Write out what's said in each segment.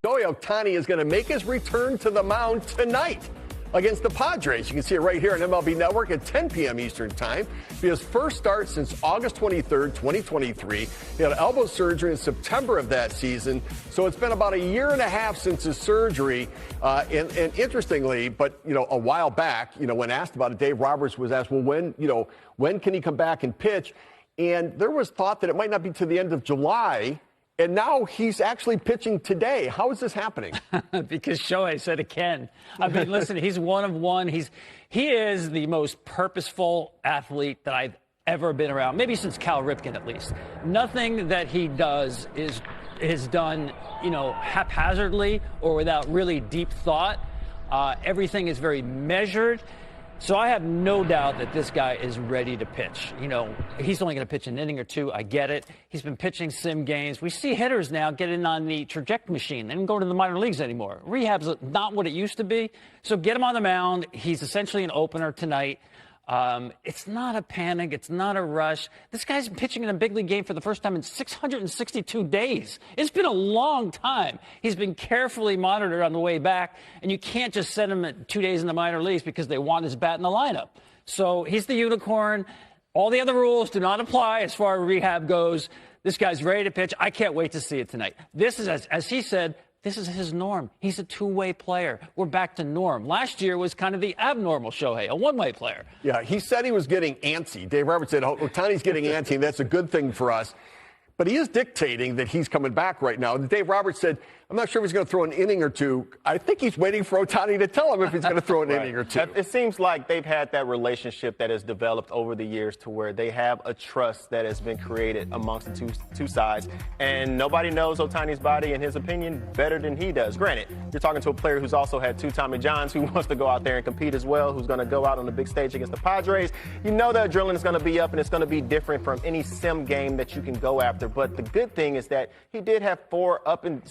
Ohtani is going to make his return to the mound tonight against the Padres. You can see it right here on MLB Network at 10 p.m. Eastern Time. His first start since August 23rd, 2023. He had elbow surgery in September of that season. So it's been about a year and a half since his surgery. And interestingly, but, a while back, when asked about it, Dave Roberts was asked, well, when can he come back and pitch? And there was thought that it might not be to the end of July. And now he's actually pitching today. How is this happening? Because Shohei said it can. I mean, listen, he's one of one. He is the most purposeful athlete that I've ever been around, maybe since Cal Ripken at least. Nothing that he does is done, haphazardly or without really deep thought. Everything is very measured. So I have no doubt that this guy is ready to pitch. He's only going to pitch an inning or two. I get it. He's been pitching sim games. We see hitters now getting on the trajectory machine. They don't go to the minor leagues anymore. Rehab's not what it used to be. So get him on the mound. He's essentially an opener tonight. It's not a panic. It's not a rush. This guy's pitching in a big league game for the first time in 662 days. It's been a long time. He's been carefully monitored on the way back, and you can't just send him at 2 days in the minor leagues because they want his bat in the lineup. So he's the unicorn. All the other rules do not apply as far as rehab goes. This guy's ready to pitch. I can't wait to see it tonight. This is, as he said, this is his norm. He's a two-way player. We're back to norm. Last year was kind of the abnormal Shohei, a one-way player. Yeah, he said he was getting antsy. Dave Roberts said, Ohtani's getting antsy, and that's a good thing for us. But he is dictating that he's coming back right now. And Dave Roberts said, I'm not sure if he's going to throw an inning or two. I think he's waiting for Ohtani to tell him if he's going to throw an inning or two. It seems like they've had that relationship that has developed over the years to where they have a trust that has been created amongst the two sides. And nobody knows Ohtani's body, in his opinion, better than he does. Granted, you're talking to a player who's also had two Tommy Johns, who wants to go out there and compete as well, who's going to go out on the big stage against the Padres. You know the adrenaline is going to be up, and it's going to be different from any sim game that you can go after. But the good thing is that he did have four up and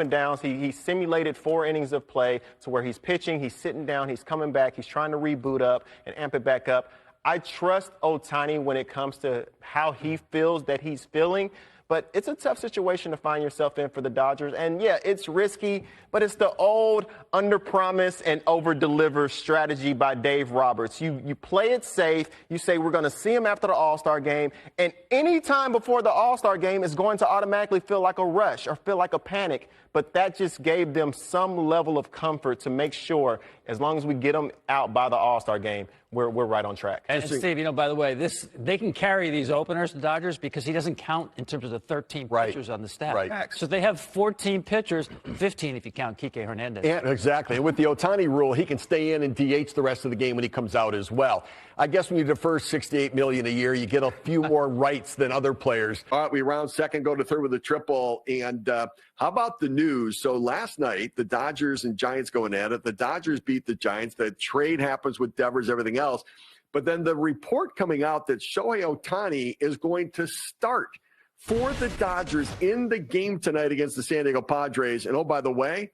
downs. He simulated 4 innings of play to where he's pitching, he's sitting down, he's coming back, he's trying to reboot up and amp it back up. I trust Ohtani when it comes to how he feels that he's feeling. But it's a tough situation to find yourself in for the Dodgers. And, yeah, it's risky, but it's the old under-promise and over-deliver strategy by Dave Roberts. You play it safe. You say we're going to see him after the All-Star game. And any time before the All-Star game is going to automatically feel like a rush or feel like a panic. But that just gave them some level of comfort to make sure, as long as we get them out by the All-Star game, we're right on track. And Steve, by the way, they can carry these openers, the Dodgers, because he doesn't count in terms of the 13 pitchers on the staff. Right. So they have 14 pitchers, 15 if you count Kike Hernandez. Yeah, exactly. And with the Ohtani rule, he can stay in and DH the rest of the game when he comes out as well. I guess when you defer $68 million a year, you get a few more rights than other players. All right, we round second, go to third with a triple. And how about the news? So last night, the Dodgers and Giants going at it. The Dodgers beat the Giants. The trade happens with Devers, everything else. But then the report coming out that Shohei Ohtani is going to start for the Dodgers in the game tonight against the San Diego Padres. And, oh, by the way,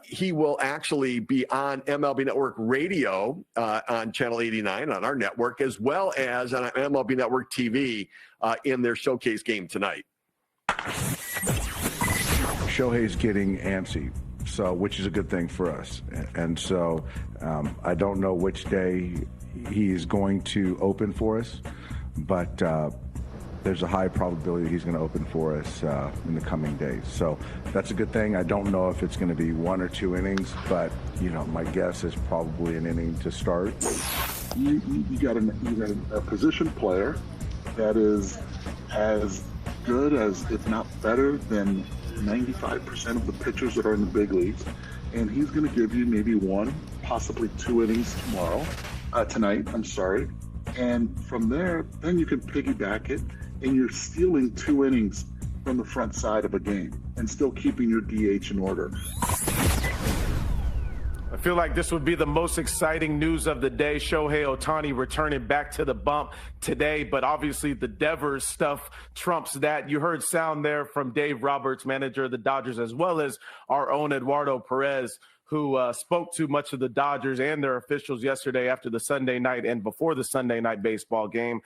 he will actually be on MLB Network Radio on Channel 89 on our network, as well as on MLB Network TV in their showcase game tonight. Shohei's getting antsy, which is a good thing for us. And so I don't know which day he is going to open for us, but there's a high probability he's going to open for us in the coming days. So that's a good thing. I don't know if it's going to be 1 or 2 innings, but my guess is probably an inning to start. You got a position player that is as good as, if not better than 95% of the pitchers that are in the big leagues, and he's going to give you maybe 1, possibly 2 innings tonight. And from there, then you can piggyback it, and you're stealing 2 innings from the front side of a game and still keeping your DH in order. I feel like this would be the most exciting news of the day. Shohei Ohtani returning back to the bump today, but obviously the Devers stuff trumps that. You heard sound there from Dave Roberts, manager of the Dodgers, as well as our own Eduardo Perez, who spoke to much of the Dodgers and their officials yesterday after the Sunday night and before the Sunday night baseball game.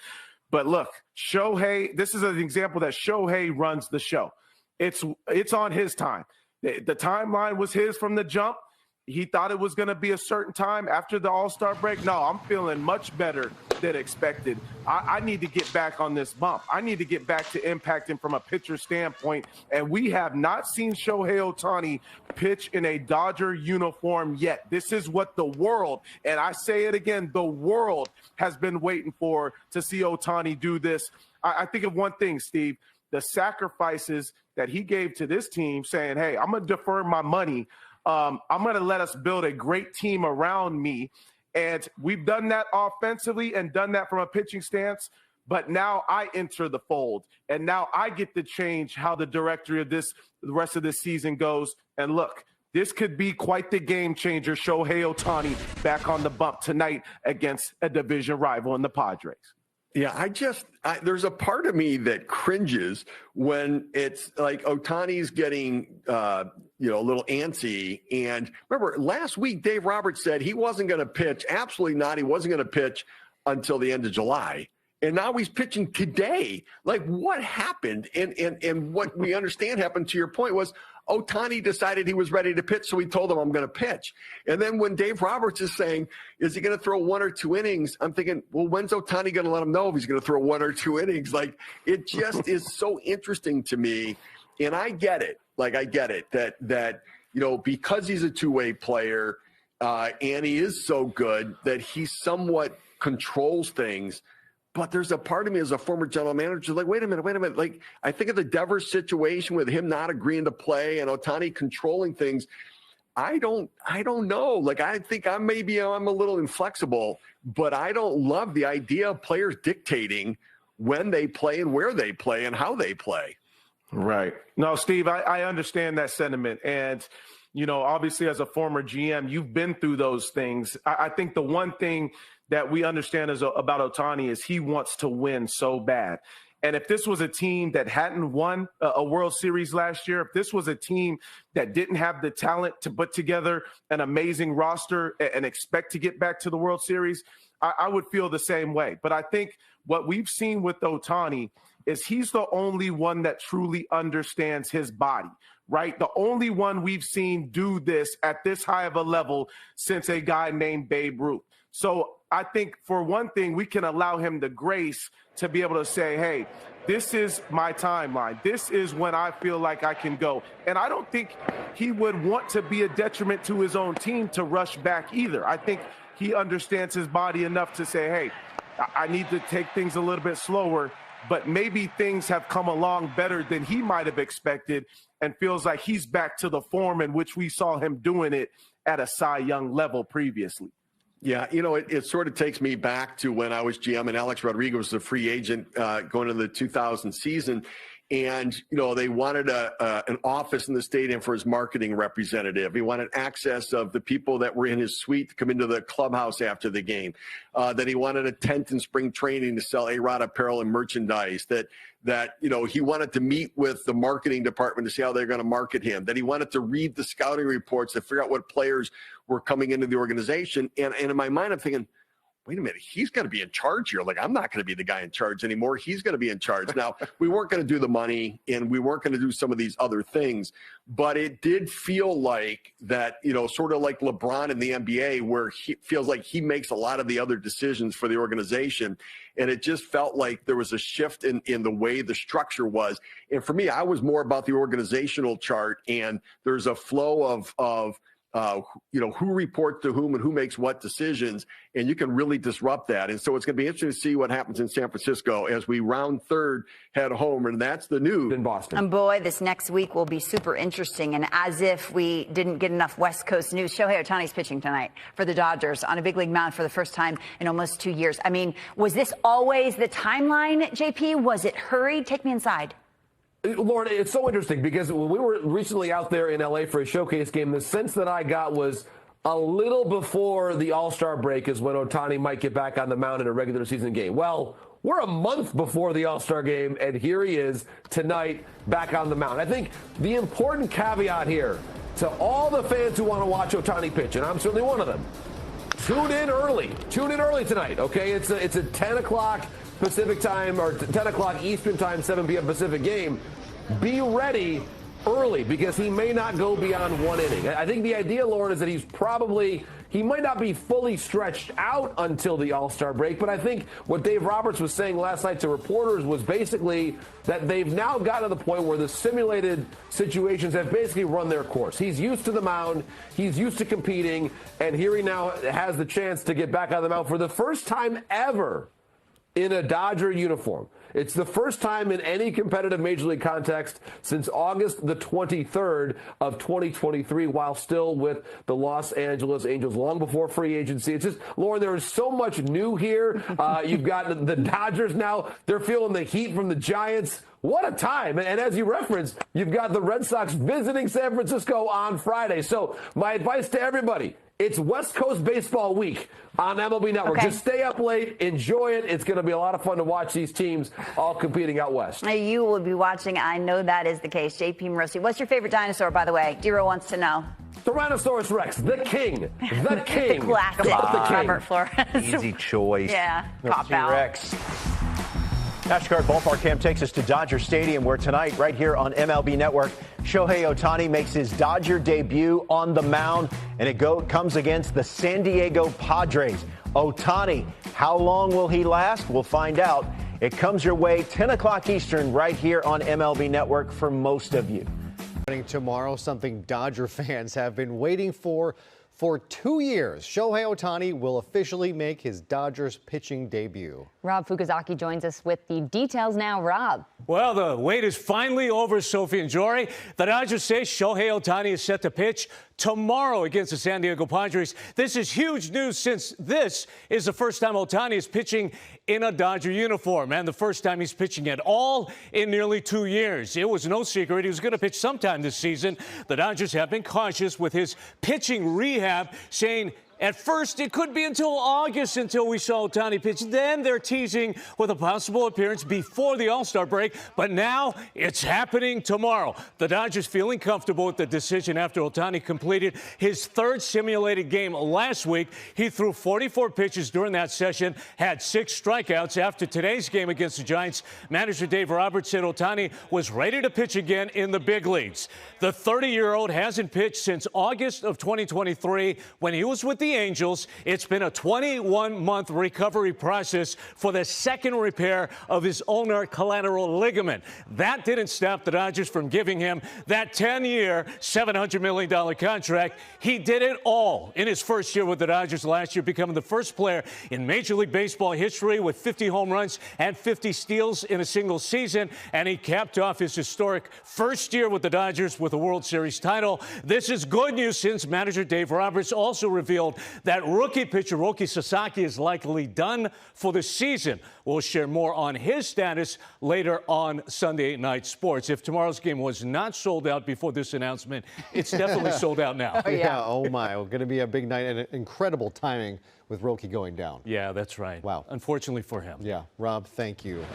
But look, Shohei, this is an example that Shohei runs the show. It's on his time. The timeline was his from the jump. He thought it was going to be a certain time after the All-Star break. No, I'm feeling much better than expected. I need to get back on this bump. I need to get back to impacting from a pitcher standpoint. And we have not seen Shohei Ohtani pitch in a Dodger uniform yet. This is what the world, and I say it again, the world has been waiting for, to see Ohtani do this. I think of one thing, Steve, the sacrifices that he gave to this team, saying, hey, I'm going to defer my money. I'm going to let us build a great team around me. And we've done that offensively and done that from a pitching stance. But now I enter the fold, and now I get to change how the directory of the rest of this season goes. And look, this could be quite the game changer. Shohei Ohtani back on the bump tonight against a division rival in the Padres. Yeah, there's a part of me that cringes when it's like Ohtani's getting, a little antsy. And remember, last week, Dave Roberts said he wasn't going to pitch. Absolutely not. He wasn't going to pitch until the end of July. And now he's pitching today. Like, what happened? And what we understand happened, to your point, was Ohtani decided he was ready to pitch, so he told him, I'm going to pitch. And then when Dave Roberts is saying, is he going to throw 1 or 2 innings? I'm thinking, well, when's Ohtani going to let him know if he's going to throw 1 or 2 innings? Like, it just is so interesting to me. And I get it. Like, I get it that because he's a two-way player and he is so good that he somewhat controls things. But there's a part of me as a former general manager like, wait a minute. Like, I think of the Devers situation with him not agreeing to play and Ohtani controlling things. I don't know. Like, I think I'm a little inflexible, but I don't love the idea of players dictating when they play and where they play and how they play. Right. No, Steve, I understand that sentiment. And, obviously as a former GM, you've been through those things. I think the one thing that we understand about Ohtani is he wants to win so bad. And if this was a team that hadn't won a World Series last year, if this was a team that didn't have the talent to put together an amazing roster and expect to get back to the World Series, I would feel the same way. But I think what we've seen with Ohtani is he's the only one that truly understands his body, right? The only one we've seen do this at this high of a level since a guy named Babe Ruth. So I think for one thing, we can allow him the grace to be able to say, hey, this is my timeline. This is when I feel like I can go. And I don't think he would want to be a detriment to his own team to rush back either. I think he understands his body enough to say, hey, I need to take things a little bit slower, but maybe things have come along better than he might have expected and feels like he's back to the form in which we saw him doing it at a Cy Young level previously. Yeah, it sort of takes me back to when I was GM and Alex Rodriguez was a free agent going into the 2000 season. And, they wanted an office in the stadium for his marketing representative. He wanted access of the people that were in his suite to come into the clubhouse after the game. That he wanted a tent in spring training to sell A-Rod apparel and merchandise. That he wanted to meet with the marketing department to see how they're going to market him. That he wanted to read the scouting reports to figure out what players were coming into the organization. And in my mind, I'm thinking, wait a minute, he's going to be in charge here. Like, I'm not going to be the guy in charge anymore. He's going to be in charge. Now, we weren't going to do the money and we weren't going to do some of these other things, but it did feel like that, sort of like LeBron in the NBA, where he feels like he makes a lot of the other decisions for the organization. And it just felt like there was a shift in the way the structure was. And for me, I was more about the organizational chart, and there's a flow of who reports to whom and who makes what decisions, and you can really disrupt that. And so it's going to be interesting to see what happens in San Francisco as we round third, head home, and that's the news in Boston. And boy, this next week will be super interesting. And as if we didn't get enough West Coast news, Shohei Ohtani's pitching tonight for the Dodgers on a big league mound for the first time in almost 2 years. I mean, was this always the timeline, JP? Was it hurried? Take me inside. Lauren, it's so interesting because when we were recently out there in L.A. for a showcase game, the sense that I got was a little before the All-Star break is when Ohtani might get back on the mound in a regular season game. Well, we're a month before the All-Star game, and here he is tonight back on the mound. I think the important caveat here to all the fans who want to watch Ohtani pitch, and I'm certainly one of them, tune in early. Tune in early tonight, okay? It's a 10 o'clock Pacific time or 10 o'clock Eastern time, 7 p.m. Pacific game. Be ready early because he may not go beyond 1 inning. I think the idea, Lauren, is that he might not be fully stretched out until the All-Star break, but I think what Dave Roberts was saying last night to reporters was basically that they've now gotten to the point where the simulated situations have basically run their course. He's used to the mound, he's used to competing, and here he now has the chance to get back on the mound for the first time ever in a Dodger uniform. It's the first time in any competitive Major League context since August the 23rd of 2023, while still with the Los Angeles Angels, long before free agency. It's just, Lauren, there is so much new here. You've got the Dodgers now. They're feeling the heat from the Giants. What a time. And as you referenced, you've got the Red Sox visiting San Francisco on Friday. So my advice to everybody, it's West Coast Baseball Week on MLB Network. Okay. Just stay up late, enjoy it. It's going to be a lot of fun to watch these teams all competing out west. You will be watching. I know that is the case. JP Morosi, what's your favorite dinosaur, by the way? Dero wants to know. Tyrannosaurus Rex, the king. The king. The classic. The king. Robert Flores. Easy choice. Yeah, cop out. T-Rex. NASCAR Ballpark Cam takes us to Dodger Stadium, where tonight, right here on MLB Network, Shohei Ohtani makes his Dodger debut on the mound, and it comes against the San Diego Padres. Ohtani, how long will he last? We'll find out. It comes your way 10 o'clock Eastern right here on MLB Network for most of you. Tomorrow, something Dodger fans have been waiting for 2 years. Shohei Ohtani will officially make his Dodgers pitching debut. Rob Fukuzaki joins us with the details now. Rob. Well, the wait is finally over, Sophie and Jory. The Dodgers say Shohei Ohtani is set to pitch tomorrow against the San Diego Padres. This is huge news since this is the first time Ohtani is pitching in a Dodger uniform and the first time he's pitching at all in nearly 2 years. It was no secret he was going to pitch sometime this season. The Dodgers have been cautious with his pitching rehab, saying at first, it could be until August until we saw Ohtani pitch. Then they're teasing with a possible appearance before the All-Star break. But now it's happening tomorrow. The Dodgers feeling comfortable with the decision after Ohtani completed his third simulated game last week. He threw 44 pitches during that session, had 6 strikeouts. After today's game against the Giants, manager Dave Roberts said Ohtani was ready to pitch again in the big leagues. The 30-year-old hasn't pitched since August of 2023 when he was with the Angels. It's been a 21-month recovery process for the second repair of his ulnar collateral ligament. That didn't stop the Dodgers from giving him that 10-year, $700 million contract. He did it all in his first year with the Dodgers last year, becoming the first player in Major League Baseball history with 50 home runs and 50 steals in a single season. And he capped off his historic first year with the Dodgers with a World Series title. This is good news since manager Dave Roberts also revealed that rookie pitcher Roki Sasaki is likely done for the season. We'll share more on his status later on Sunday Night Sports. If tomorrow's game was not sold out before this announcement, it's definitely sold out now. Yeah, oh my, going to be a big night and incredible timing with Roki going down. Yeah, that's right. Wow. Unfortunately for him. Yeah, Rob, thank you.